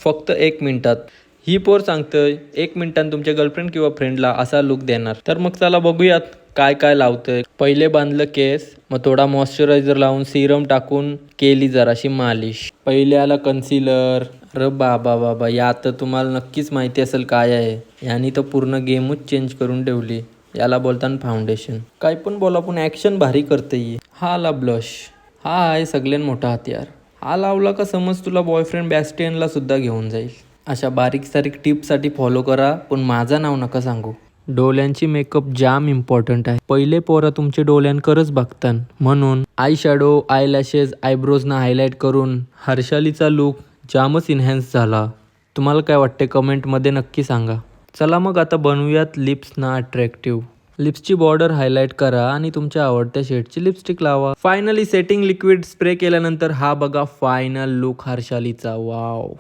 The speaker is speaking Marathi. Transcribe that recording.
फक्त 1 मिनिटात. ही पोर सांगतंय 1 मिनिटात तुमच्या गर्लफ्रेंड किंवा फ्रेंडला असा लुक देणार. तर मग चला बघूयात काय काय लावतंय. पहिले बांधलं केस, मग थोडा मॉइश्चरायझर लावून सिरम टाकून केली जराशी मालिश. पहिले आला कन्सिलर. अरे बाबा बाबा, या तर तुम्हाला नक्कीच माहिती असेल काय आहे. यानी तर पूर्ण गेमच चेंज करून ठेवली. याला बोलताना फाउंडेशन. काय पण बोला पण ॲक्शन भारी करते. हा आला ब्लश. हा आहे सगळ्यात मोठा हत्यार. हा लावला का समज तुला बॉयफ्रेंड बॅस्टियनला सुद्धा घेऊन जाईल. अशा बारीक सारीक टिप्ससाठी फॉलो करा, पण माझं नाव नका सांगू. डोळ्यांची मेकअप जाम इम्पॉर्टंट आहे. पहिले पोरं तुमचे डोळ्यांकरच बघतात, म्हणून आय शॅडो, आय लॅशेस, आयब्रोजना हायलाईट करून हर्षालीचा लुक जामच इन्हॅन्स झाला. तुम्हाला काय वाटते कमेंटमध्ये नक्की सांगा. चला मग आता बनवूयात लिप्सना अट्रॅक्टिव्ह. लिप्सची बॉर्डर हायलाईट करा आणि तुमच्या आवडत्या शेडची लिपस्टिक लावा. फायनली सेटिंग लिक्विड स्प्रे केल्यानंतर हा बघा फायनल लुक हर्षालीचा. वाव.